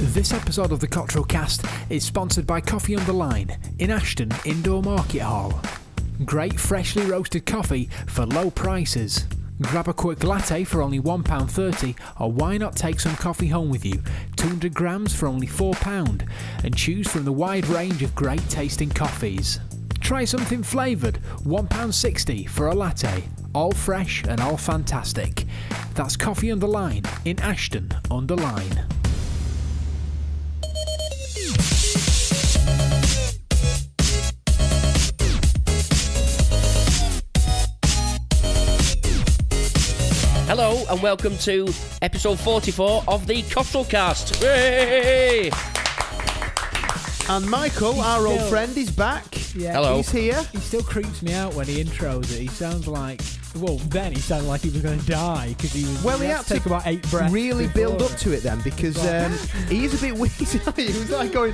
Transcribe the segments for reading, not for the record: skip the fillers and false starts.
This episode of the Cottrell Cast is sponsored by Coffee on the Line in Ashton Indoor Market Hall. Great freshly roasted coffee for low prices. Grab a quick latte for only £1.30, or why not take some coffee home with you, 200 grams for only £4, and choose from the wide range of great tasting coffees. Try something flavoured, £1.60 for a latte, all fresh and all fantastic. That's Coffee on the Line in Ashton under Line. Hello and welcome to episode 44 of the Cottrell Cast. Hooray! And Michael, our old friend, is back. Yeah, Hello. He's here. He still creeps me out when he intros it. He sounds like... Well, then he sounded like he was going to die because he was. Well, he had to take about 8 breaths. Really before. build up to it then, because he is a bit wheezy. He was like going,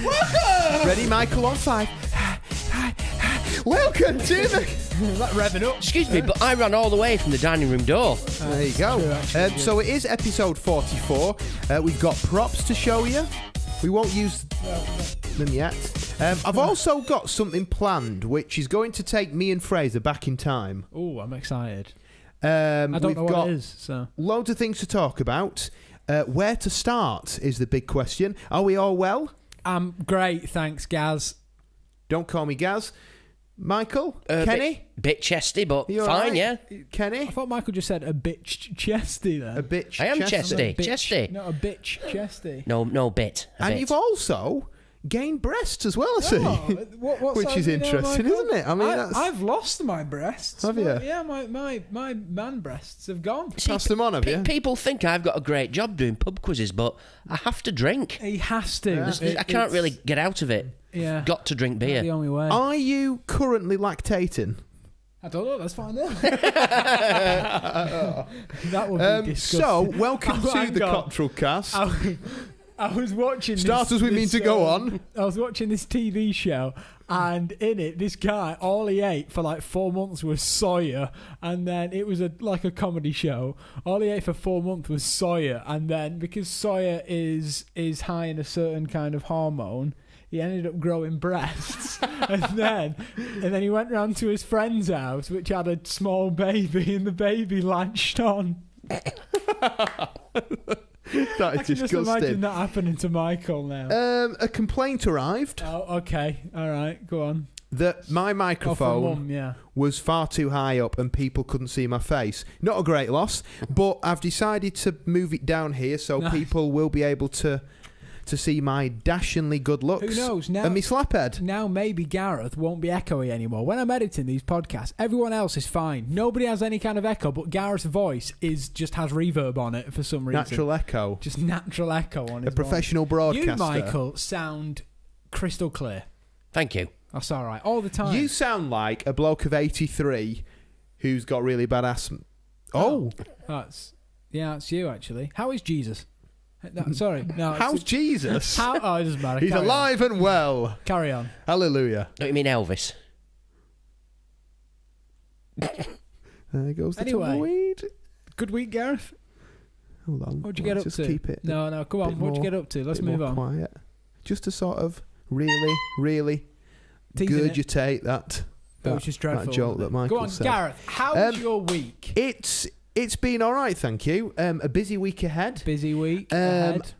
welcome! Ready, Michael, on 5. Welcome to the... That revving up. Excuse me, but I ran all the way from the dining room door. There you go. True, actually, So it is episode 44. We've got props to show you. We won't use them yet. I've also got something planned, which is going to take me and Fraser back in time. Oh, I'm excited. I don't know what it is, so... Loads of things to talk about. Where to start is the big question. Are we all well? I'm great, thanks, Gaz. Don't call me Gaz. Michael? Kenny? Bit chesty, but You all fine, right? yeah. Kenny? I thought Michael just said a bitch chesty then. A bitch. I am chesty. chesty. Bitch, Chesty. Not a bitch chesty. No bit. A And bit. you've also gained breasts as well, I see. What Which size is are you now, interesting, Michael? isn't it? I mean, that's... I've lost my breasts. Have you? Well, yeah, my man breasts have gone. See, Pass them on, have you? People think I've got a great job doing pub quizzes, but I have to drink. He has to. Yeah. I can't really get out of it. Yeah. Got to drink The beer. only way. Are you currently lactating? I don't know. Let's find out. That would be disgusting. So, welcome Oh, to the hang on. Cottrell Cast. I was watching. Start as we mean to go on. I was watching this TV show, and in it, this guy, all he ate for like 4 months was soya, and then it was like a comedy show. All he ate for 4 months was soya, and then because soya is high in a certain kind of hormone, he ended up growing breasts, and then he went round to his friend's house, which had a small baby, and the baby latched on. That is I can just disgusting. imagine that happening to Michael now. A complaint arrived Oh, okay. All right. Go on. that my Oh, from microphone Mum, yeah. was far too high up and people couldn't see my face. Not a great loss, but I've decided to move it down here so Nice. people will be able to see my dashingly good looks. Who knows? Now, And me slaphead. now maybe Gareth won't be echoey anymore. When I'm editing these podcasts, everyone else is fine. Nobody has any kind of echo, but Gareth's voice just has reverb on it for some reason. Natural echo. Just natural echo on his A professional voice. You, broadcaster. Michael, sound crystal clear. Thank you. That's all right. All the time. You sound like a bloke of 83 who's got really bad asthma. Oh. That's you, actually. How is Jesus? No, sorry. No. How's Jesus? How? Oh, it doesn't matter. He's Carry alive and well. On. Carry on. Hallelujah. Don't you mean Elvis? There goes the Anyway. tumbleweed. Good week, Gareth. Hold on. What'd you get Let's up just to? keep it No, come on. bit What'd you more- get up to? Let's bit move more on. quiet. Just to sort of really Teasing it. gurgitate that Which is dreadful. that joke wasn't it? that Michael Go on, said. Gareth. How was Um, your week? It's been all right, thank you. A busy week ahead. Busy week um, ahead.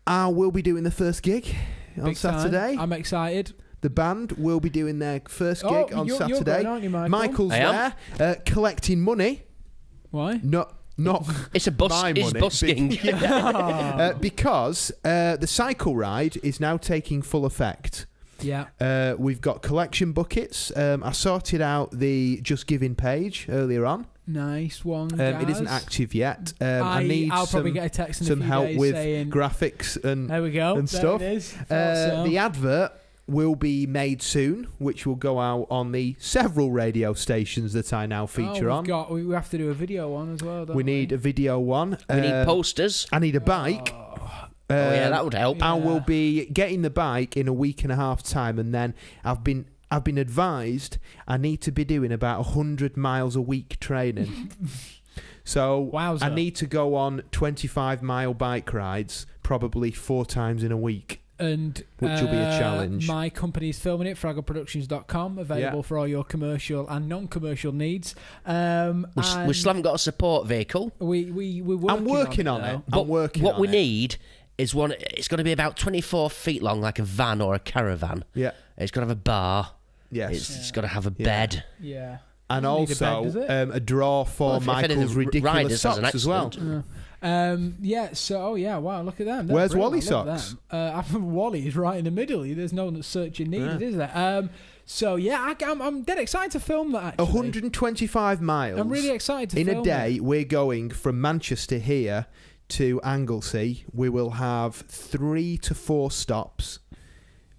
I will be doing the first gig on Big time. Saturday. I'm excited. The band will be doing their first gig on you're Saturday. going, aren't you, Michael? Michael's I am. there collecting money. Why? Not It's a bus. my It's money. busking. Because the cycle ride is now taking full effect. Yeah. We've got collection buckets. I sorted out the Just Giving page earlier on. Nice one, It isn't guys. active yet. I need I'll probably some, get a text in some a few help days with saying, graphics and there we go. and there stuff. It is. Thought so. The advert will be made soon, which will go out on the several radio stations that I now feature on. We have to do a video one as well, don't We we? need a video one. We need posters. I need a bike. Oh yeah, that would help. I Yeah. will be getting the bike in a week and a half time, and then I've been advised I need to be doing about 100 miles a week training. So Wowza. I need to go on 25-mile bike rides probably 4 times in a week. And which will be a challenge. My company's filming it, fraggleproductions.com, available for all your commercial and non-commercial needs. We still haven't got a support vehicle. We're working on it. But what we need is one. It's got to be about 24 feet long, like a van or a caravan. Yeah. It's got to have a bar. Yes. It's got to have a bed. Yeah. And Doesn't need a bed, also does it? a drawer for If Michael's anything, ridiculous Riders has an socks as well. accident. Wow, look at them. They're Where's brilliant. Wally I love socks? them. Wally is right in the middle. There's no searching needed, is there? I'm dead excited to film that, actually. 125 miles. I'm really excited to in film a day. it. We're going from Manchester here to Anglesey. We will have 3 to 4 stops,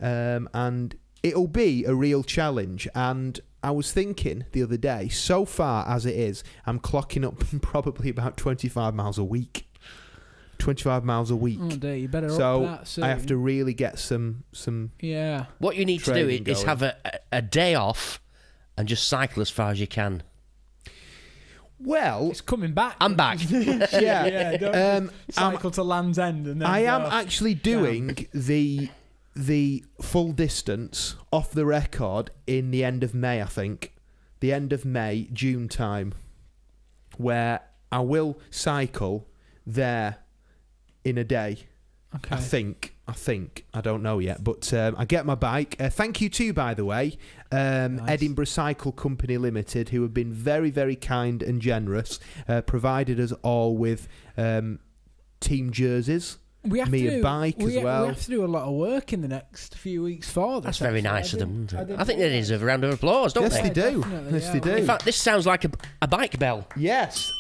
and it'll be a real challenge. And I was thinking the other day, so far as it is, I'm clocking up probably about 25 miles a week. 25 miles a week. Oh dear, you better So up that soon. I have to really get some. Yeah. What you need to do training is going. have a day off and just cycle as far as you can. Well, It's coming back. I'm back. yeah. Don't cycle to Land's End and then I am go. actually doing the full distance off the record in the end of May, I think. The end of May, June time, where I will cycle there in a day. Okay. I think. I don't know yet. But I get my bike. Thank you to, by the way, Nice. Edinburgh Cycle Company Limited, who have been very, very kind and generous, provided us all with team jerseys. We have me to a do, bike we, as well. We have to do a lot of work in the next few weeks for this. That's very actually. nice of them. didn't I think they deserve a round of applause, don't Yes, they? they do. definitely, Yes, yeah. they do. In fact, this sounds like a bike bell. Yes.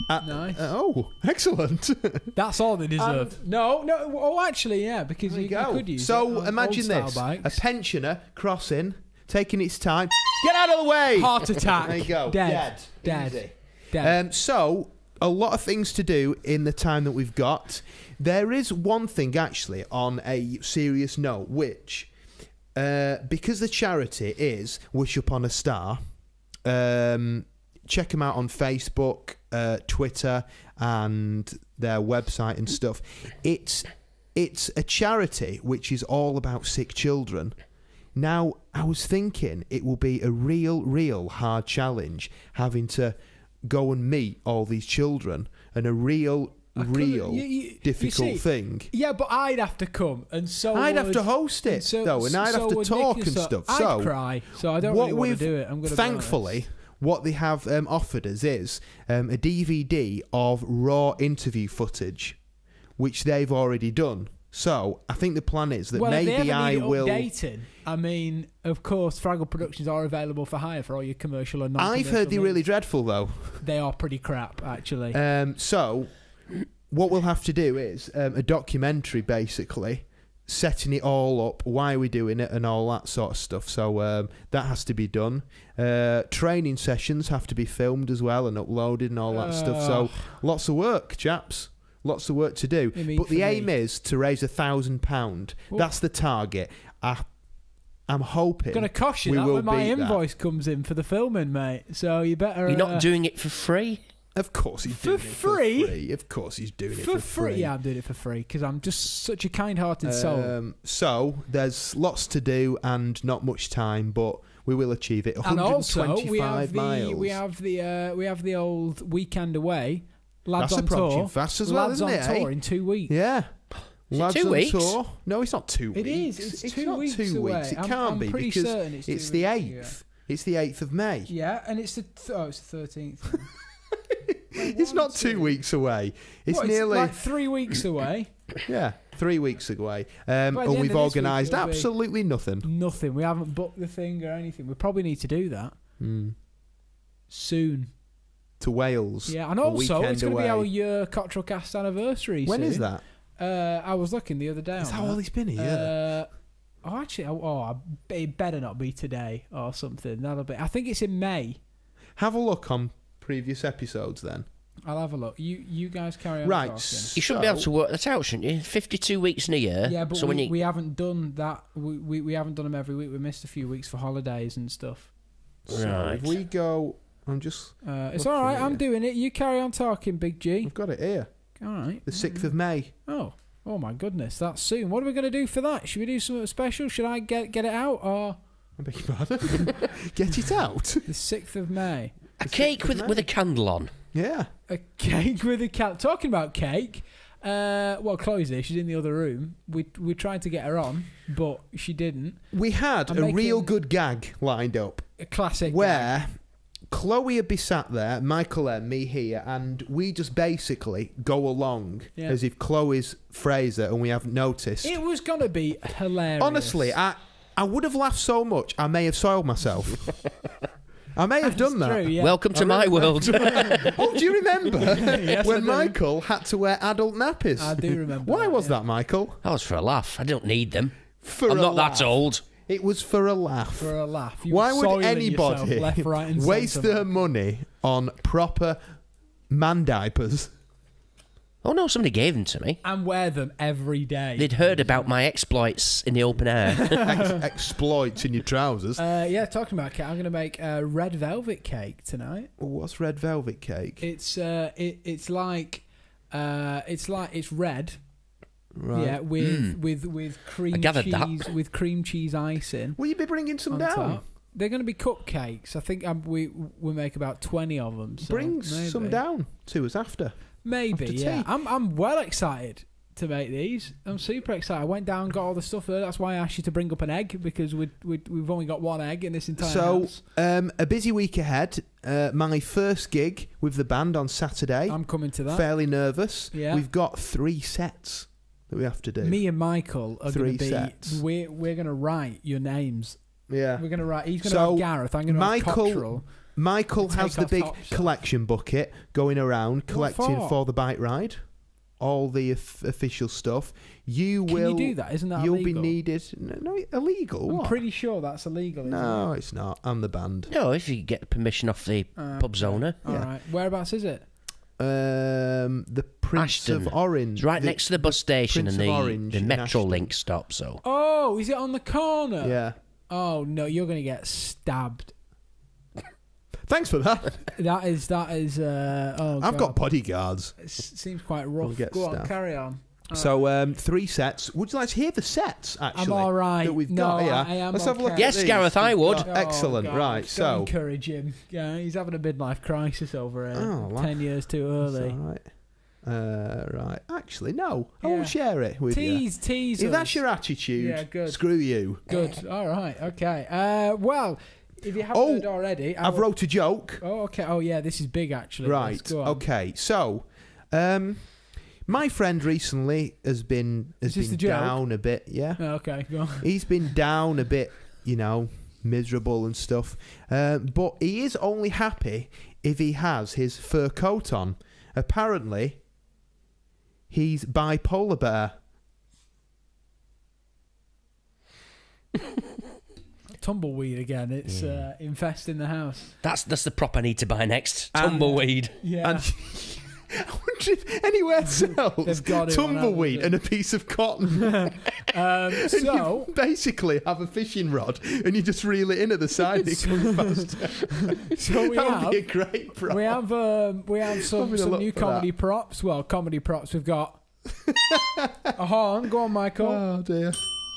Nice. Oh, excellent. That's all they deserve. No. Oh, actually, yeah, because you could use it So on imagine old-style this: bikes. a pensioner crossing, taking its time. Get out of the way! Heart attack. There you go. Dead. Easy. Dead. So a lot of things to do in the time that we've got. There is one thing actually on a serious note, which because the charity is Wish Upon a Star. Check them out on Facebook, Twitter, and their website and stuff. It's a charity which is all about sick children. Now, I was thinking it will be a real hard challenge having to go and meet all these children, and a real difficult thing. Yeah, but I'd have to come, and so I'd have would- to host it, though, and I'd have to would talk Nick and stuff. I'd So cry, so I don't what really want to we've do it. I'm going to thankfully. What they have offered us is a DVD of raw interview footage, which they've already done. So I think the plan is that maybe I will. Updating. I mean, of course, Fraggle Productions are available for hire for all your commercial and non-commercial I've heard they're really needs. dreadful, though. They are pretty crap, actually. So what we'll have to do is a documentary, basically, setting it all up, why are we doing it, and all that sort of stuff. So that has to be done. Training sessions have to be filmed as well and uploaded and all that stuff. So lots of work, chaps. Lots of work to do. But the aim is to raise £1,000. That's the target. I'm hoping It's going to cost you we that will when my beat that. invoice comes in for the filming, mate. So you better... You're not doing it for free? Of course he's For doing free? it for free. Of course he's doing it for free. Yeah, I'm doing it for free because I'm just such a kind-hearted soul. So there's lots to do and not much time, but we will achieve it. And 125 also, miles. we have the old weekend away. Lads That's on approaching tour. fast as well, Lads isn't on it? tour eh? in 2 weeks. Yeah. Is it Lads 2 on weeks? tour. No, it's not 2 It weeks. is. It's 2 not weeks 2 away. weeks. It I'm can't be pretty because certain it's 2 it's the weeks, 8th. It's the 8th of May. Yeah, and it's the 13th. It's not 2 weeks away. It's What, nearly like 3 weeks away. 3 weeks away. By And the end we've of this week, organised it'll be- absolutely nothing. Nothing. We haven't booked the thing or anything. We probably need to do that soon. To Wales. Yeah, and a also weekend it's going to be away. our year Cottrell cast anniversary. When soon. is that? I was looking the other day. Is that on all he's been here? It better not be today or something. That'll be. I think it's in May. Have a look on previous episodes then. I'll have a look. You guys carry on. Right. talking. You should be able to work that out, shouldn't you? 52 weeks in a year. Yeah, but so we haven't done that. We haven't done them every week. We missed a few weeks for holidays and stuff. So Right. if we go I'm just... it's all right. I'm doing it. You carry on talking, Big G. I've got it here. All right. The 6th of May. Oh my goodness, that's soon. What are we going to do for that? Should we do something special? Should I get it out or... I beg your pardon? Get it out? The 6th of May. A cake with a candle on. Yeah. A cake with a candle. Talking about cake, well, Chloe's here. She's in the other room. We tried to get her on, but she didn't. We had a real good gag lined up. A classic where gag. Chloe would be sat there, Michael and me here, and we just basically go along as if Chloe's Fraser and we haven't noticed. It was going to be hilarious. Honestly, I would have laughed so much I may have soiled myself. I may have done that. True, yeah. Welcome to my world. Oh, do you remember Yes, when I do. Michael had to wear adult nappies? I do remember. Why was that, Michael? That was for a laugh. I don't need them. For I'm a not laugh. that old. It was for a laugh. For a laugh. You Why were would soiling anybody yourself left, right, and waste centre, their man. money on proper man diapers? Oh no, somebody gave them to me. And wear them every day. They'd heard about my exploits in the open air. Exploits in your trousers. Yeah, talking about cake, I'm going to make a red velvet cake tonight. What's red velvet cake? It's it's red. Right. Yeah, with cream I gathered that. cheese with cream cheese icing. Will you be bringing some on down? top. They're going to be cupcakes. I think we make about 20 of them. So Bring maybe. some down to us after. Maybe, after yeah. tea. I'm well excited to make these. I'm super excited. I went down, got all the stuff there. That's why I asked you to bring up an egg, because we've only got one egg in this entire house. A busy week ahead. My first gig with the band on Saturday. I'm coming to that. Fairly nervous. Yeah. We've got 3 sets that we have to do. Me and Michael are going 3 to be. sets. We're going to write your names. Yeah. We're going to write. He's going to So, have Gareth. I'm going to have Cottrell. Michael Take has the off big top shelf. collection bucket going around collecting for? for the bike ride. All the official stuff. You Can will. you do that? Isn't that You'll illegal? be needed. No, illegal. I'm What? pretty sure that's illegal. Isn't No, it's not. I'm the band. No, if you get permission off the pub's owner. All right. Whereabouts is it? The Prince Ashton. of Orange. It's right next to the bus station Prince and of Orange the in Metro Ashton. Link stop. So Oh, is it on the corner? Yeah. Oh no, you're going to get stabbed. Thanks for that. That is. Oh, I've got God. bodyguards. It seems quite rough. We'll get Go on, stabbed. carry on. So 3 sets. Would you like to hear the sets? Actually, I'm all right. That we've No, got here. I am Let's have a look. okay. at Yes, these. Gareth, I would. Oh, excellent. God, Right. don't So. encourage him. Yeah, he's having a midlife crisis over here. Oh, well, 10 years too That's early. all right. Right. Actually, no. I Yeah. won't share it with you. Tease If us. that's your attitude, Yeah, good. screw you. Good. All right. Okay. Well, if you haven't heard already, I've wrote a joke. Oh, okay. Oh, yeah. This is big, actually. Right. Let's go on. Okay. So, my friend recently has been Is this the joke? down a bit. Yeah. Oh, okay. Go on. He's been down a bit, miserable and stuff. But he is only happy if he has his fur coat on. Apparently, he's bipolar bear. Tumbleweed again. It's infesting the house. that's the prop I need to buy next. Tumbleweed. Yeah. And I wonder if anywhere sells They've got it on, tumbleweed haven't and a piece of cotton. And So you basically have a fishing rod and you just reel it in at the side. It comes faster. so we That would have be a great prop. we have some Having a look new for comedy that. props. Well, comedy props. We've got a horn. Go on, Michael. Oh dear.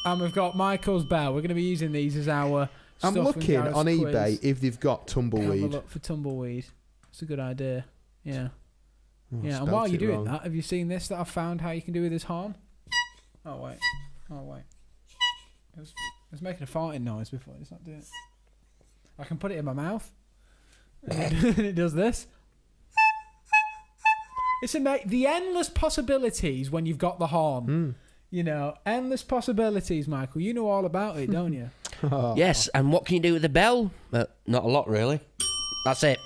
And we've got Michael's bell. We're going to be using these as our. I'm stuff and looking Gareth's on quiz. eBay if they've got Have a tumbleweed. look for tumbleweed. It's a good idea. Yeah. Oh, Yeah, and spelt while you're it doing wrong. that, have you seen this that I found how you can do with this horn? Oh wait. It was making a farting noise before. It's not doing it. I can put it in my mouth. And it does this. It's the endless possibilities when you've got the horn. Endless possibilities, Michael. You know all about it, don't you? Yes, and what can you do with the bell? Not a lot, really. That's it.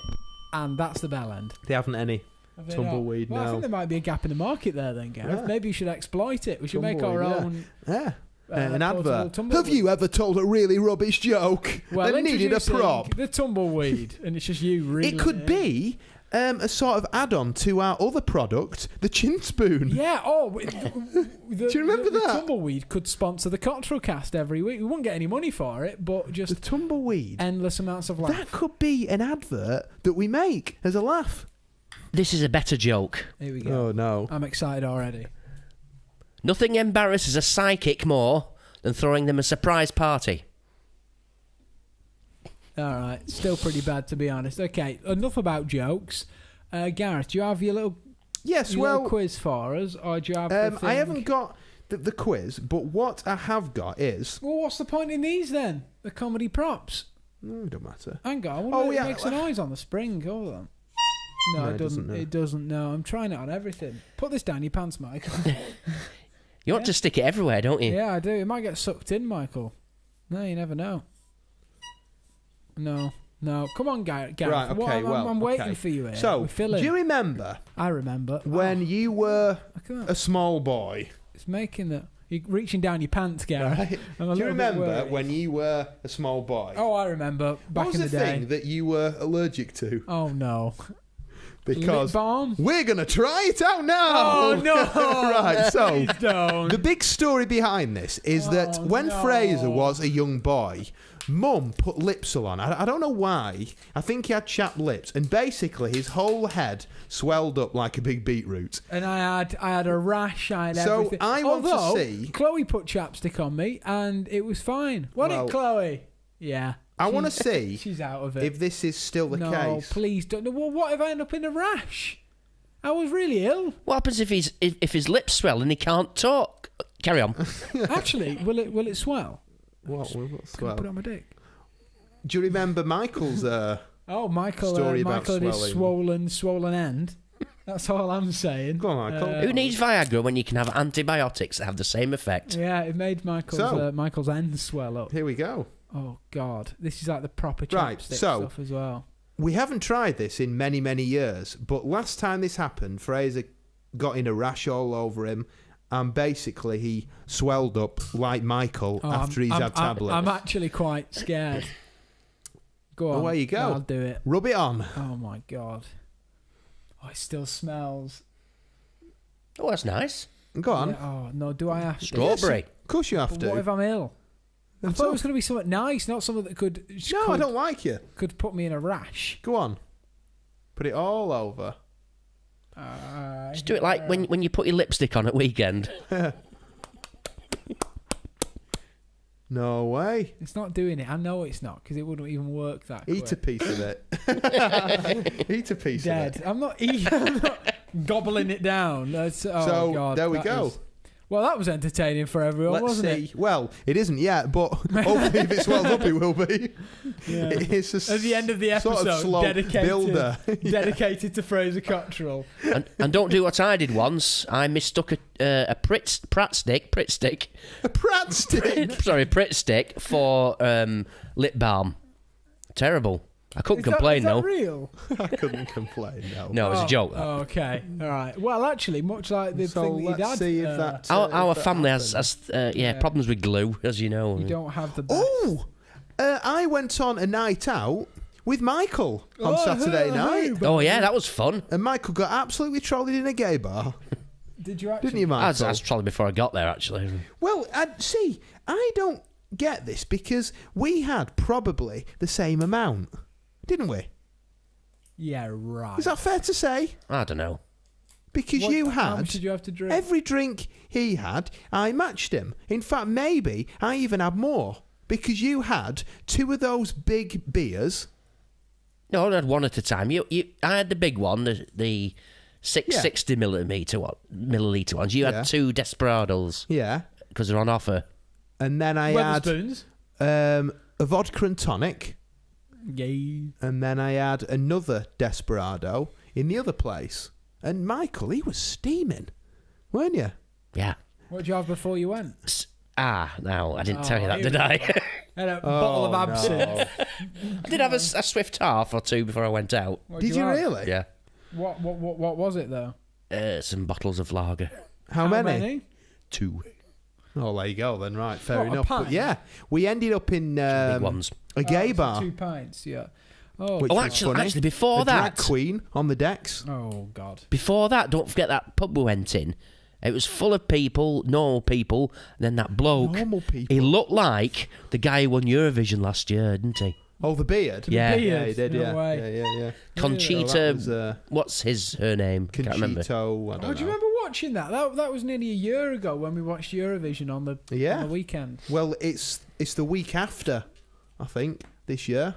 And that's the bell end. They haven't any. Have they Tumbleweed, not? Well, I no. think there might be a gap in the market there then, Gareth. Yeah. Maybe you should exploit it. We should make our Tumbleweed, own... Yeah. An portable advert. tumbleweed. Have you ever told a really rubbish joke Well, and needed a introducing prop? The tumbleweed, and it's just you reeling It could in. be a sort of add-on to our other product, the chin spoon. Yeah. Oh, Do you remember the that? Tumbleweed could sponsor the Cottrell cast every week. We wouldn't get any money for it, but just The tumbleweed. endless amounts of laugh. That could be an advert that we make as a laugh. This is a better joke. Here we go. Oh no! I'm excited already. Nothing embarrasses a psychic more than throwing them a surprise party. All right. Still pretty bad, to be honest. Okay. Enough about jokes. Gareth, do you have your little, Yes, little well, quiz for us, or do you have the thing? I haven't got the quiz, but what I have got is. Well, what's the point in these then? The comedy props. It don't matter. Hang on. I wonder Oh, if yeah. it makes a noise on the spring. Hold on. No, it doesn't. no. It doesn't. No, I'm trying it on everything. Put this down your pants, Michael. You want to stick it everywhere, don't you? Yeah, I do. It might get sucked in, Michael. No, you never know. No. Come on, Gareth. Right, okay, I'm waiting okay. for you here. So, We're do filling. you remember I remember. when you were Look at that. a small boy? It's making the... You're reaching down your pants, Gareth. Right? I'm a Do you little bit remember worried. when you were a small boy? Oh, I remember. Back what was in the the day. thing that you were allergic to? Oh, no. Because Lip balm? we're going to try it out now. Oh, no. Right, so Please don't. the big story behind this is that Oh, when no. Fraser was a young boy, Mum put Lipsil on. I don't know why. I think he had chapped lips, and basically his whole head swelled up like a big beetroot. And I had a rash. I had So everything. I want to Although, see- Chloe put chapstick on me, and it was fine. Wasn't Well, it, Chloe? Yeah. I want to She's- see She's out of it. if this is still the no, case. please don't. Well, what if I end up in a rash? I was really ill. What happens if his lips swell and he can't talk? Carry on. Actually, will it swell? What? Can I put it on my dick? Do you remember Michael's? Oh, Michael! Story about Michael had his swelling. swollen end. That's all I'm saying. Go on, Michael. Who needs Viagra when you can have antibiotics that have the same effect? Yeah, it made Michael's end swell up. Here we go. Oh God, this is like the proper chapstick Right, so- stuff as well. We haven't tried this in many, many years, but last time this happened, Fraser got in a rash all over him, and basically he swelled up like Michael after he's had tablets. I'm actually quite scared. Go on. Away you go. I'll do it. Rub it on. Oh my God. Oh, it still smells. Oh, that's nice. Go on. Yeah, oh no, do I have to? Strawberry. Of course you have But to. what if I'm ill? I That's thought it all. was going to be something nice, not something that could. No, I don't like you. Could put me in a rash. Go on. Put it all over. Just do it like when you put your lipstick on at weekend. No way. It's not doing it. I know it's not because it wouldn't even work that quick. Eat a piece of it. Eat a piece Dead. of it. I'm not eating. I'm not gobbling it down. That's, oh So, God, there we that go. is- well, that was entertaining for everyone, Let's wasn't see. it? Well, it isn't yet, but hopefully if it swells up, it will be. Yeah. It's a At the end of the sort episode, of slow dedicated, builder. dedicated to Fraser Cottrell. And don't do what I did once. I mistook a Pritt stick, A Pratt stick. sorry, Pritt stick for lip balm. Terrible. I couldn't complain is that though. real? I couldn't complain. No. No, it was a joke. Oh, okay. All right. Well, actually, much like the So thing that your let's dad. see if that. Our if that family happens. has problems with glue, as you know. You don't have the. Best. Oh, I went on a night out with Michael on Oh, Saturday hey, night, hey, Oh yeah, that was fun. and Michael got absolutely trolled in a gay bar, Did you actually? didn't you, I Michael? was probably before I got there actually. Well, I don't get this because we had probably the same amount, didn't we? Yeah, right. Is that fair to say? I don't know. Because What- you How much had did you have to drink? every drink he had, I matched him. In fact, maybe I even had more because you had 2 of those big beers. No, I had one at a time. I had the big one, the 660 milliliter ones. You Yeah. had 2 Desperados Yeah. because they're on offer. And then I had Wetherspoons. a vodka and tonic. Yay. And then I had another Desperado in the other place. And Michael, he was steaming, weren't you? Yeah. What did you have before you went? No, I didn't tell you that, here did we I? Had a bottle of absinthe. I did have a swift half or 2 before I went out. What Did you have? really? Yeah. What was it though? Some bottles of lager. How many? 2 Oh, there you go then. Right, fair What, a enough. pint? But yeah, we ended up in big ones. a gay so bar. 2 pints. Yeah. which Oh, was actually, funny. actually, before a drag that, queen on the decks. Oh, God. before that, don't forget that pub we went in. It was full of people, normal people. And then that bloke, Normal people. he looked like the guy who won Eurovision last year, didn't he? Oh, the beard. Yeah. Yeah, he did. No yeah. way. Yeah. Conchita, Oh, that was, what's her name? Can't remember. Conchito. I don't Oh, do you know. remember watching that? That was nearly a year ago when we watched Eurovision on the weekend. Well, it's the week after, I think, this year.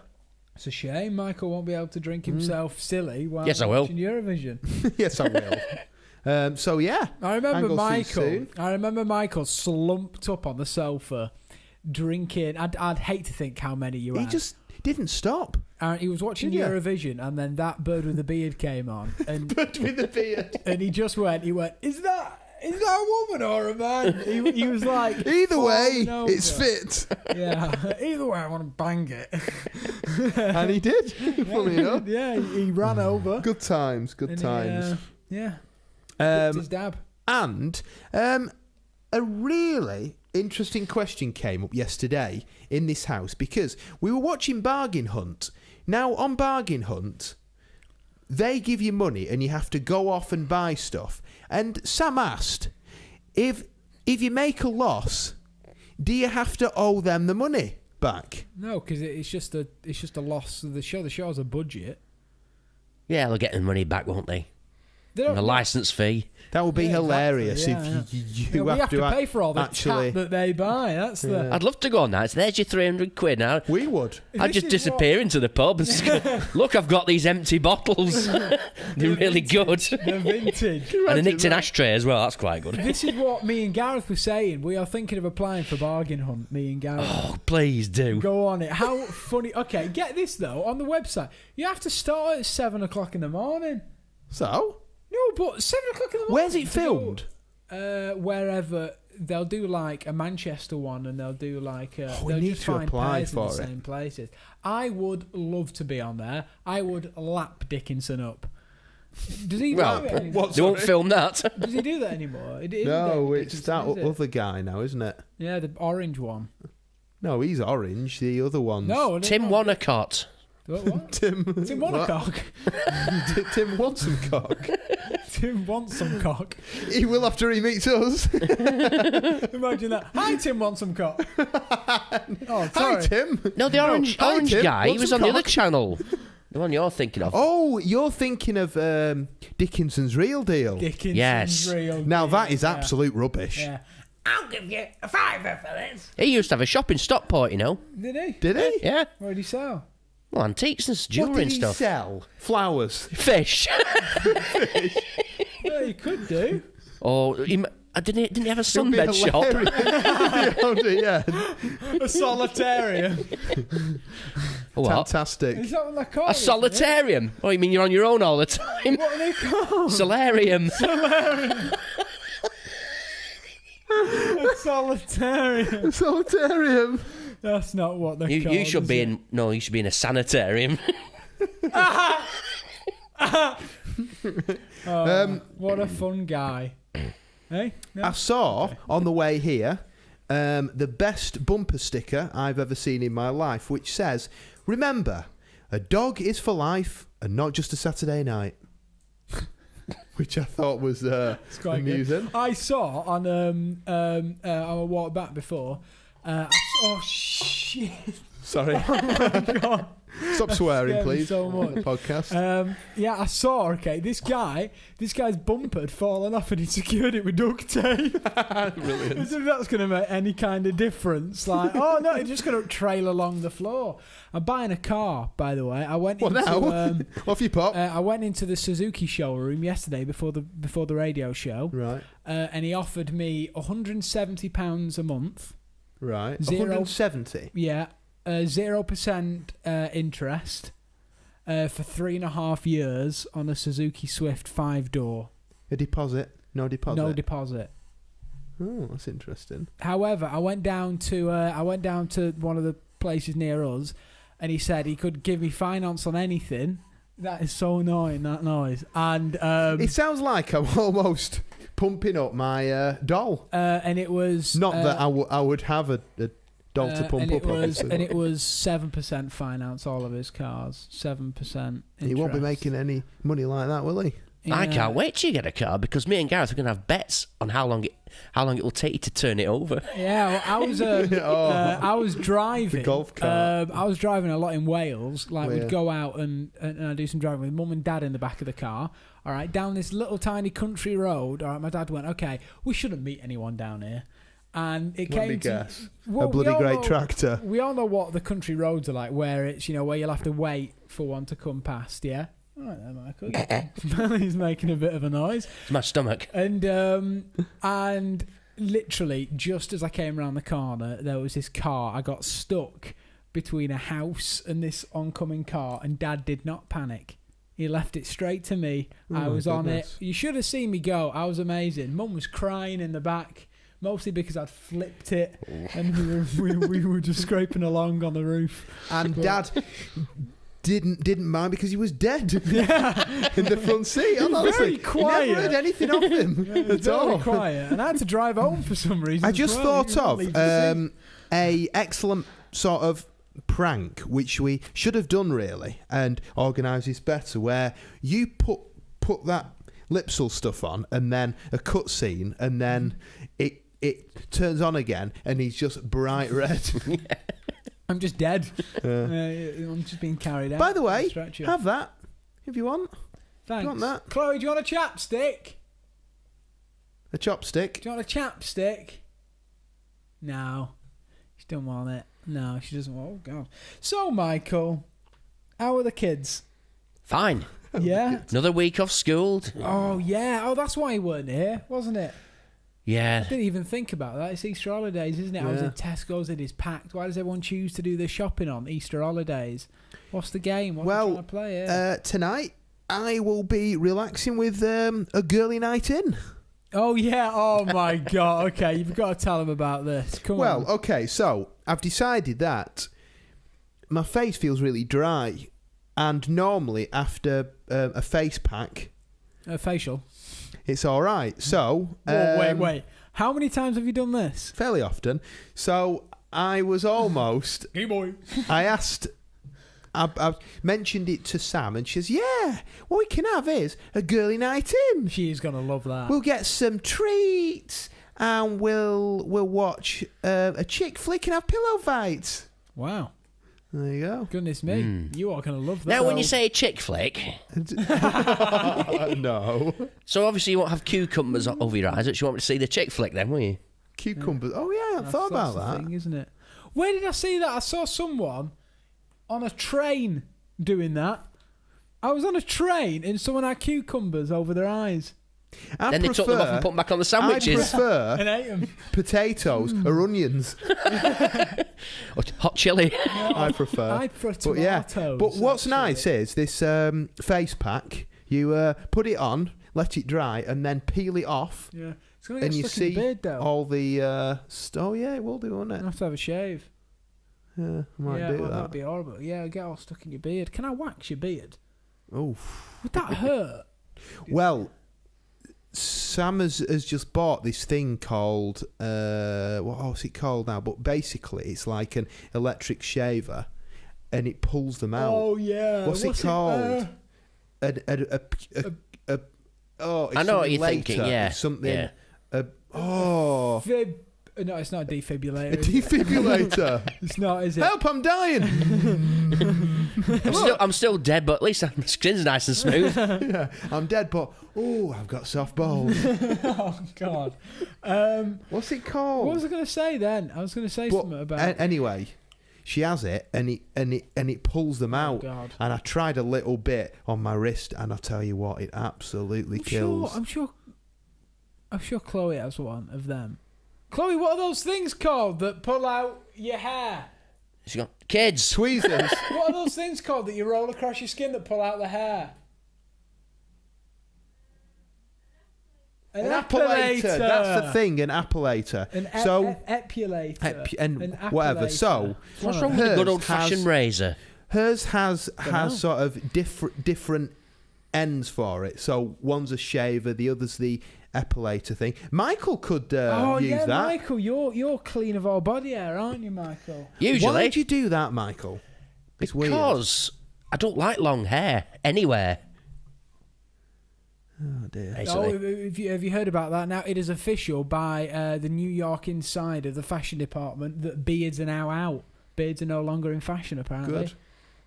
It's a shame Michael won't be able to drink himself silly while Yes, I will. watching Eurovision. Yes, I will. So yeah, I remember Angle sees soon. Michael slumped up on the sofa, drinking. I'd hate to think how many you He had. just didn't stop. He was watching Did ya? Eurovision, and then that bird with the beard came on, and But with the beard. and he went, is that a woman or a man? He was like, Either way, falling over. it's fit. Yeah, either way, I want to bang it. And he did. Funny enough. Yeah, he ran over. Good times. Good and times. Yeah, his Um, dab. and a really interesting question came up yesterday in this house because we were watching Bargain Hunt. Now, on Bargain Hunt, they give you money and you have to go off and buy stuff. And Sam asked, if you make a loss, do you have to owe them the money back? No, because it's just a loss of the show. The show's a budget. Yeah, they'll get their money back, won't they? They And don't. a licence fee. That would be Yeah, hilarious exactly, if you we have to act- pay for all the actually. tat that they buy. That's the. I'd love to go on that. So there's your 300 quid now. We would. I'd This just is disappear into the pub and just, look, I've got these empty bottles. They're really good. The vintage. And a nicked an ashtray as well. That's quite good. This is what me and Gareth were saying. We are thinking of applying for Bargain Hunt. Me and Gareth. Oh, please do. Go on it. How funny. Okay, get this though. On the website, you have to start at 7 o'clock in the morning. So, No, but 7 o'clock in the morning. where's it to go, filmed? Wherever. They'll do like a Manchester one, and they'll do like we they'll need just to find apply pairs in for the it. same places. I would love to be on there. I would lap Dickinson up. Does he Well, do it anymore? They won't film that. Does he do that anymore? It isn't No, David it's Dickinson, that is it? other guy now, isn't it? Yeah, the orange one. No, he's orange. The other one's No, Tim Wanacott. What? Tim. Tim what? Wannacock. Tim wants some cock. Tim wants some cock. He will after he meets us. Imagine that. Hi, Tim wants some cock. Oh, Hi, sorry. Tim. No, the orange hi, orange Tim. guy. He Want was some on the other cock? channel. The one you're thinking of. Oh, you're thinking of Dickinson's Real Deal. Dickinson's Yes. real Now deal, that is yeah. absolute rubbish. Yeah. I'll give you a fiver for this. He used to have a shop in Stockport, you know. Did he? Did he? Yeah. What did he sell? Well, antiques and What jewellery did and he stuff. sell? Flowers. Fish. Well, you could do. Or didn't he have a It would be sunbed shop? hilarious. Yeah. A solitarium. A what? Fantastic. Is that what they're called? A solitarium. Oh, you mean you're on your own all the time? What are they called? Solarium. A solitarium. Solitarium. That's not what they're called. You should is be it? you should be in a sanitarium. What a fun guy. Hey? I saw on the way here the best bumper sticker I've ever seen in my life, which says, "Remember, a dog is for life and not just a Saturday night." Which I thought was It's quite amusing. good. I saw on I walked back before. Oh shit! Sorry. God. Stop swearing, Scared me please. so much. on the podcast. Yeah, I saw. Okay, this guy's bumper had fallen off, and he secured it with duct tape. Brilliant. As if that's going to make any kind of difference. Like, oh no, it's just going to trail along the floor. I'm buying a car, by the way. I went What into, now? Off you pop. I went into the Suzuki showroom yesterday before the radio show, Right. and he offered me £170 a month. Right. Zero. 170. Yeah, 0% interest for 3.5 years on a Suzuki Swift 5-door. A deposit. No deposit. No deposit. Oh, that's interesting. However, I went down to one of the places near us, and he said he could give me finance on anything. That is so annoying, that noise. And It sounds like I'm almost pumping up my doll. and it was Not that I would have a to pump and up. it was 7% finance, all of his cars. 7%. He won't be interest. making any money like that, will he? I Yeah. can't wait till you get a car because me and Gareth are going to have bets on how long it will take you to turn it over. Yeah, well, I was driving. The golf cart. I was driving a lot in Wales. Like, Well, we'd yeah. go out and I'd do some driving with mum and dad in the back of the car. All right, down this little tiny country road. All right, my dad went, okay, we shouldn't meet anyone down here. And it Let me came to... guess. Well, A bloody we all great know- tractor. We all know what the country roads are like, where it's, where you'll have to wait for one to come past, yeah? All right then, Michael. He's making a bit of a noise. It's my stomach. And literally, just as I came around the corner, there was this car. I got stuck between a house and this oncoming car, and Dad did not panic. He left it straight to me. Oh I my was on it. goodness. You should have seen me go. I was amazing. Mum was crying in the back, mostly because I'd flipped it, and we were just scraping along on the roof. And Dad didn't mind because he was dead in the front seat. Honestly, very quiet. You never heard anything of him It was at very all. quiet, and I had to drive home for some reason. I as just well. thought You of can't leave the seat. a excellent sort of prank which we should have done really and organised this better, where you put that Lipsol stuff on and then a cutscene and then it turns on again and he's just bright red. I'm just dead. I'm just being carried out. By the way, Stretcher. have that if you want. Thanks. you want that? Chloe, do you want a chapstick? A chopstick. Do you want a chapstick? No. She don't want it. No, she doesn't want. Oh, God. So, Michael, how are the kids? Fine. Yeah? Another week off school. Oh, yeah. Oh, that's why you weren't here, wasn't it? Yeah. I didn't even think about that. It's Easter holidays, isn't it? I was Yeah. in Tesco's, it is packed. Why does everyone choose to do their shopping on Easter holidays? What's the game? What are you trying to play here? Tonight I will be relaxing with a girly night in. Oh, yeah. Oh, my God. Okay, you've got to tell them about this. Come on. Okay, so I've decided that my face feels really dry, and normally after a face pack, Facial. it's all right. So, Whoa, wait. How many times have you done this? fairly often. So I was almost. Hey, boy. I asked. I mentioned it to Sam, and she says, "Yeah, what we can have is a girly night in. She's going to love that. We'll get some treats, and we'll watch a chick flick and have pillow fights." Wow. There you go. Goodness me. You are going to love that. Now, when you say chick flick, No. so obviously you won't have cucumbers over your eyes, but you want me to see the chick flick then, will you? Cucumbers. Oh, yeah, I thought That's about the that. thing, isn't it? Where did I see that? I saw someone on a train doing that. I was on a train and someone had cucumbers over their eyes. I Then they took them off and put them back on the sandwiches. I prefer And ate them. potatoes or onions. Or hot chili. I prefer. I prefer But yeah, tomatoes. but what's actually. nice is this face pack. You put it on, let it dry, and then peel it off, Yeah. It's going to and get you stuck in see the beard, though. all the. Oh yeah, it will do, won't I it? have to have a shave. Yeah, I might yeah, do well, that. that'd be horrible. Yeah, it'll get all stuck in your beard. Can I wax your beard? Oh, Would that hurt? well, Sam has just bought this thing called what's it called now? But basically, it's like an electric shaver, and it pulls them out. Oh, yeah. What's it called? Oh, it's I know what something you're later. thinking, yeah. It's something. Yeah. Oh, No, it's not a defibrillator. a defibrillator. It's not, is it? Help! I'm dying. I'm still dead, but at least my skin's nice and smooth. Yeah, I'm dead, but I've got soft balls. Oh, God. What's it called? What was I going to say then? I was going to say But something about... anyway, she has it, and it pulls them out. God. And I tried a little bit on my wrist, and I tell you what, it absolutely kills. I'm sure Chloe has one of them. Chloe, what are those things called that pull out your hair? She's got kids. Tweezers. What are those things called that you roll across your skin that pull out the hair? An appellator. That's the thing, an appellator. An epulator. and An whatever. appellator. So What's wrong with a Hers good old-fashioned has- razor? hers has Dunno. sort of different ends for it. So one's a shaver, the other's the epilator thing. Michael could use that. Michael, you're clean of all body hair, aren't you, Michael? Usually. Why did you do that, Michael? It's Because I don't like long hair anywhere. weird. Oh dear. Basically. Have you heard about that? Now it is official by the New York Insider, the fashion department, that beards are now out. Beards are no longer in fashion, apparently. Good.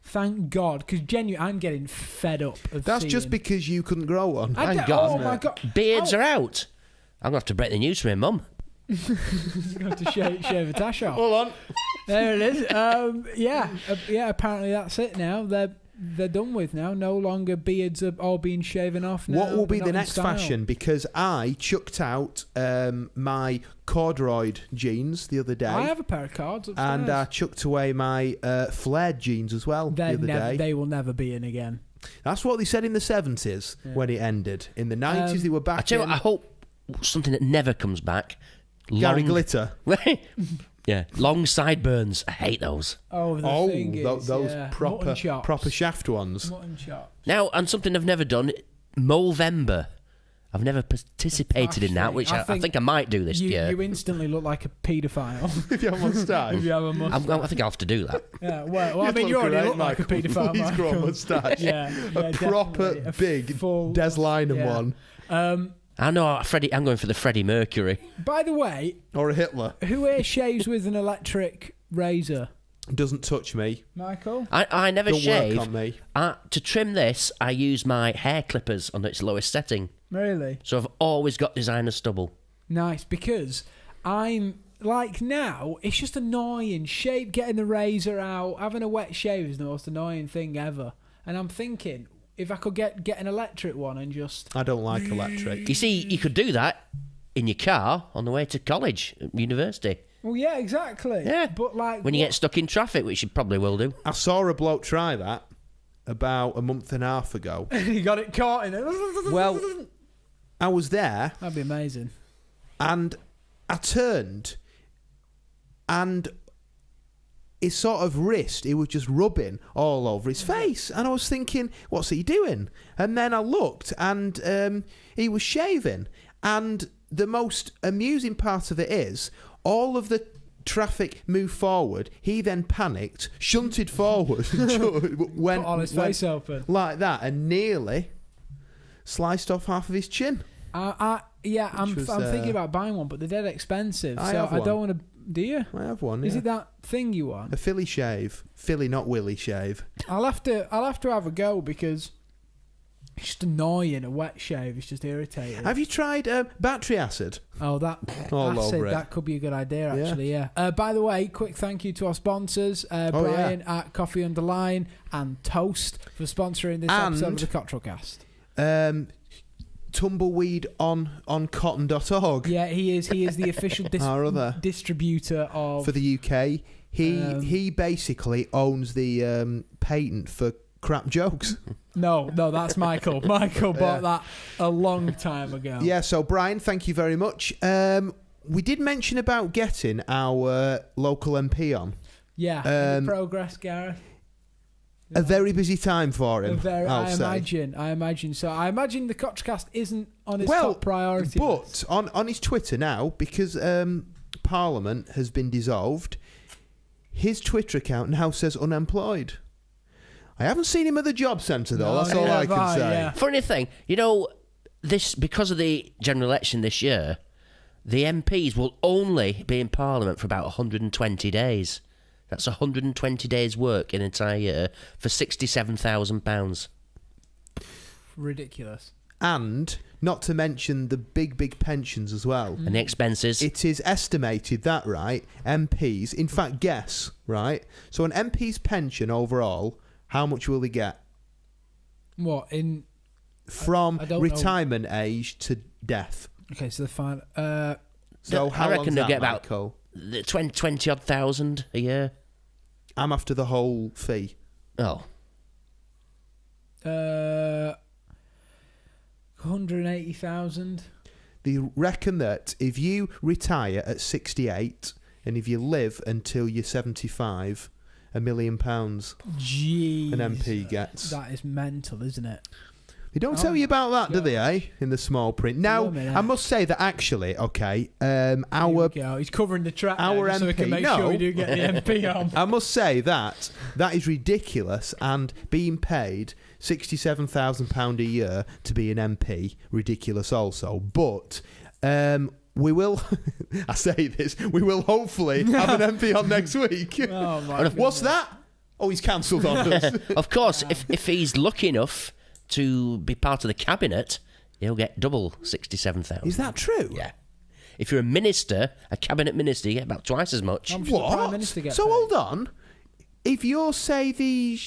Thank God, because genuinely, I'm getting fed up of That's seeing... just because you couldn't grow one. Thank God. Oh my God. Beards are out. I'm going to have to break the news to my mum. You're going to shave a tash off. Hold on. There it is. Yeah. Apparently that's it now. They're done with now. No longer beards are all being shaven off now. What will be They're the not in next style. fashion? Because I chucked out my corduroy jeans the other day. I have a pair of cards upstairs. And I chucked away my flared jeans as well the other day. They will never be in again. That's what they said in the 70s when it ended. In the 90s, they were back I tell you in. what, I hope something that never comes back. Gary Glitter. Yeah, long sideburns. I hate those. Oh, the thing is, those mutton proper chops. shaft ones. Mutton chops. Now, and something I've never done, Movember. I've never participated in that, which I think I might do this year. You instantly look like a paedophile. If you have a moustache. If you have a mustache. I think I'll have to do that. Yeah, well I You'd mean, you look already great, look like a Michael. paedophile, Please grow a Michael. moustache. Yeah, proper definitely. big full Des Lynam yeah. one. I know, I'm going for the Freddie Mercury. By the way, Or a Hitler. who here shaves with an electric razor? Doesn't touch me. Michael? I never Don't shave. work on me. To trim this, I use my hair clippers on its lowest setting. Really? So I've always got designer stubble. Nice, because I'm like now, it's just annoying. Getting the razor out, having a wet shave is the most annoying thing ever. And I'm thinking, if I could get an electric one and just... I don't like electric. You see, you could do that in your car on the way to college, university. Well, yeah, exactly. Yeah. But like... When you get stuck in traffic, which you probably will do. I saw a bloke try that about a month and a half ago. you got it caught in it. Well, I was there That'd be amazing. and I turned and his sort of wrist, he was just rubbing all over his face. And I was thinking, what's he doing? And then I looked and he was shaving. And the most amusing part of it is all of the traffic moved forward. He then panicked, shunted forward, went Put on his face open. like that and nearly sliced off half of his chin. I'm thinking about buying one, but they're dead expensive. I So have I one. don't want to... Do you? I have one. Is yeah. it that thing you want? A Philly shave? Philly, not Willy shave. I'll have to have a go because it's just annoying. A wet shave, it's just irritating. Have you tried battery acid? Oh, that All acid, over it. that could be a good idea, Yeah. actually, yeah. By the way, quick thank you to our sponsors, Brian at Coffee Underline and Toast for sponsoring this And- episode of the Cottrell Cast. Tumbleweed on cotton.org Yeah, he is the official Our other. distributor of... for the UK. He basically owns the patent for crap jokes. No, that's Michael. Michael bought that a long time ago. Yeah, so Brian, thank you very much. We did mention about getting our local MP on. Yeah, any progress, Gareth? A very busy time for him, I'll say. I imagine. So I imagine the Cottrellcast isn't on his top priority list. But on his Twitter now, because Parliament has been dissolved, his Twitter account now says unemployed. I haven't seen him at the job centre, though. No, That's all I can say. yeah. Funny thing, because of the general election this year, the MPs will only be in Parliament for about 120 days. That's 120 days' work in an entire year for £67,000. Ridiculous. And not to mention the big pensions as well. And the expenses. It is estimated that, right, MPs, in fact, guess, right? So an MP's pension overall, how much will they get? What, in... From I don't retirement age to death. Okay, so the fine... So how I reckon long's they'll that, get about Michael? 20-odd thousand a year. I'm after the whole fee. Oh. 180,000. They reckon that if you retire at 68 and if you live until you're 75, £1 million Jeez. an MP gets. That is mental, isn't it? They don't tell you about that, do they, eh? In the small print. Now, I must say that actually, okay, he's covering the track our so we can MP make sure we do get the MP on. I must say that is ridiculous, and being paid £67,000 a year to be an MP, ridiculous also. But we will, I say this, we will hopefully have an MP on next week. Oh, my What's that? Oh, he's cancelled on us. Of course, if he's lucky enough to be part of the cabinet, he'll get double 67,000. Is that true? Yeah. If you're a minister, a cabinet minister, you get about twice as much. How much does the Prime Minister get So paid? hold on. If you're, say, the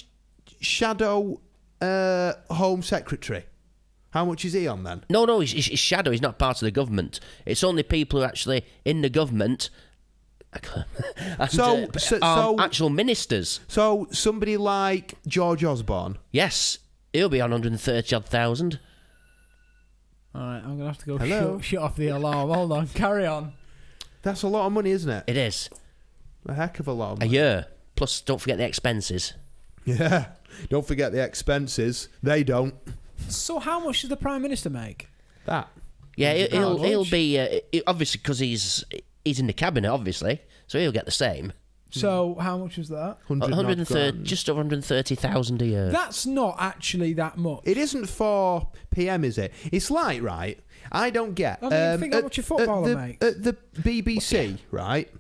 shadow Home Secretary, how much is he on then? No, he's shadow. He's not part of the government. It's only people who are actually in the government. And, So actual ministers. So somebody like George Osborne. Yes, he'll be on 130,000. All right, I'm going to have to go Hello? shut off the alarm. Hold on, carry on. That's a lot of money, isn't it? It is. A heck of a lot of A money. year. Plus, don't forget the expenses. Yeah. Don't forget the expenses. They don't. So how much does the Prime Minister make? That. Yeah, he'll much? be obviously because he's in the cabinet, obviously, so he'll get the same. So how much was that? 130, just over 130,000 a year. That's not actually that much. It isn't for PM, is it? It's like, right, I don't get... I mean, think how much a footballer makes. At the BBC, right,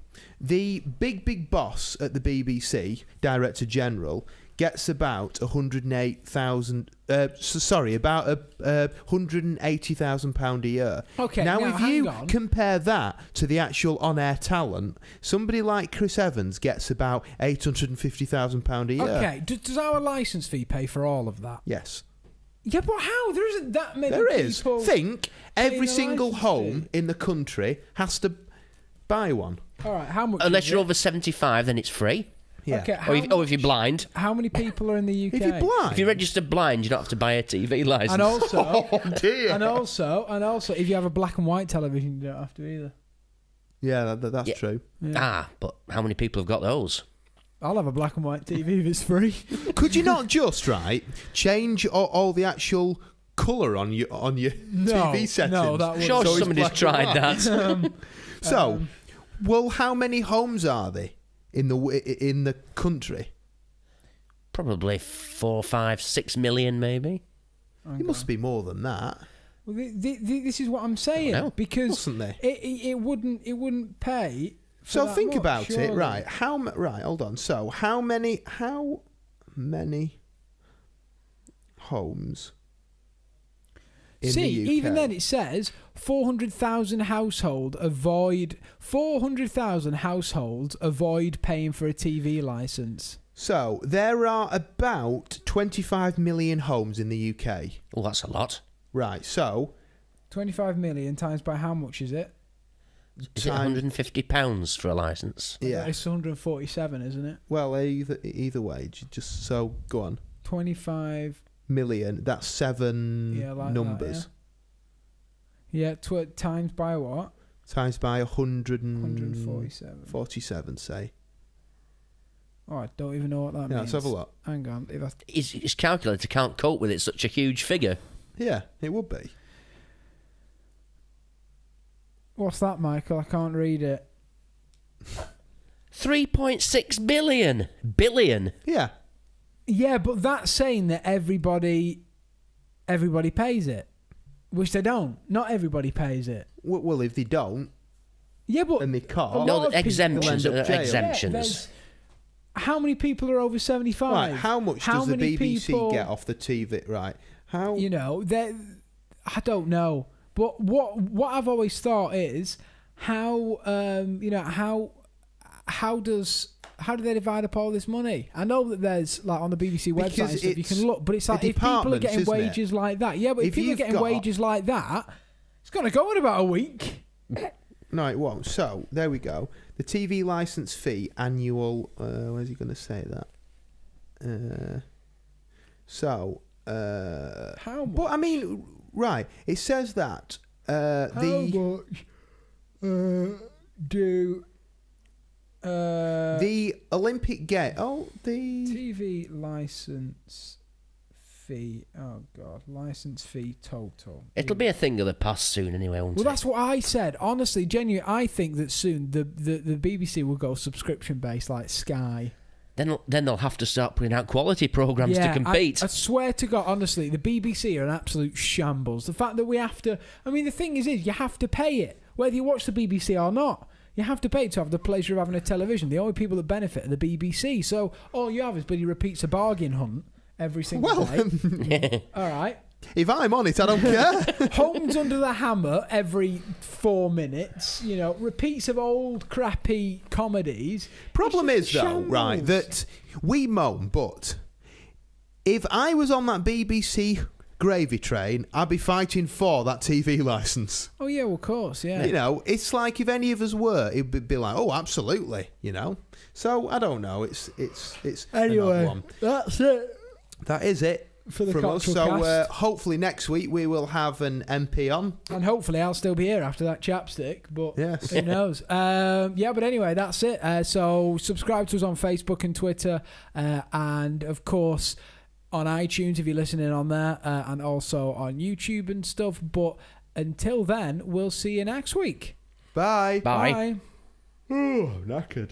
the big boss at the BBC, Director General, gets about 108,000... about £180,000 a year. Okay, now now if hang you on. compare that to the actual on-air talent, somebody like Chris Evans gets about £850,000 a year. Okay, does our licence fee pay for all of that? Yes. Yeah, but how? There isn't that many There is. people... Think every a single licence home fee. in the country has to buy one. All right, how much Unless is you're it? over 75, then it's free. Yeah. Okay, Or if you're blind. how many people are in the UK? If you're blind. If you're registered blind, you don't have to buy a TV licence. And also, Oh dear. and also, if you have a black and white television, you don't have to either. Yeah, that's Yeah. true. Yeah. But how many people have got those? I'll have a black and white TV if it's free. Could you not just change all the actual colour on your TV settings? No, that would. Sure, So it's somebody's black and tried white. that. So, well, how many homes are there in the country? Probably 4, 5, 6 million, maybe. It must be more than that, Well, this is what I'm saying I know. because mustn't they? it wouldn't pay. For So that think much, about surely. it, right? Right, hold on. So how many homes in See, the UK? even then it says 400,000 households avoid paying for a TV license. So there are about 25 million homes in the UK. Oh, that's a lot. Right. So 25 million times by how much is it? Is it £150 for a licence? yeah. It's 147, isn't it? Well, either way, just so go on. 25. Million. That's 7 Yeah, like numbers. that, yeah. Times by what? Times by 147. 47, say. Oh, I don't even know what that Yeah, means. let's have a look. Hang on. His calculator can't cope with it. Such a huge figure. Yeah, it would be. What's that, Michael? I can't read it. 3.6 billion. Yeah. Yeah, but that's saying that everybody pays it, which they don't. Not everybody pays it. Well, if they don't, Yeah, but and they can't. No, lot of people exemptions. end up jail. Exemptions. there's- how many people are over 75? Right, how much does the many BBC people, get off the TV? Right, how? You know, I don't know. But what I've always thought is how how do they divide up all this money? I know that there's like on the BBC website and stuff, you can look, but it's like if people are departments, getting isn't it? wages like that, yeah, but if people are you've getting got- wages like that, it's gonna go in about a week. No, it won't. So there we go. The TV license fee annual. Where's he going to say that? How much? But I mean, right? It says that How the the Olympic Gate. Oh, the TV license fee. Oh God, license fee total. It'll be a thing of the past soon anyway, won't Well, it? that's what I said. Honestly, genuinely, I think that soon the BBC will go subscription based like Sky. Then they'll have to start putting out quality programmes to compete. I swear to God, honestly, the BBC are an absolute shambles. The fact that we have to... I mean, the thing is you have to pay it, whether you watch the BBC or not. You have to pay to have the pleasure of having a television. The only people that benefit are the BBC. So all you have is Billy repeats a bargain hunt every single day. All right. If I'm on it, I don't care. Homes Under the Hammer every 4 minutes. You know, repeats of old crappy comedies. Problem is, though, shambles. right, that we moan, but if I was on that BBC gravy train, I'd be fighting for that TV licence. Oh, yeah, well, of course, yeah. You know, it's like if any of us were, it'd be like, oh, absolutely, you know. So, I don't know. It's Anyway, one. that's it. That is it. For the from us. Cottrell So cast. hopefully next week we will have an MP on. And hopefully I'll still be here after that chapstick, but Yes. who knows? Yeah, but anyway, that's it. So subscribe to us on Facebook and Twitter, and of course on iTunes if you're listening on there, and also on YouTube and stuff. But until then, we'll see you next week. Bye. Bye. Bye. Oh, knackered.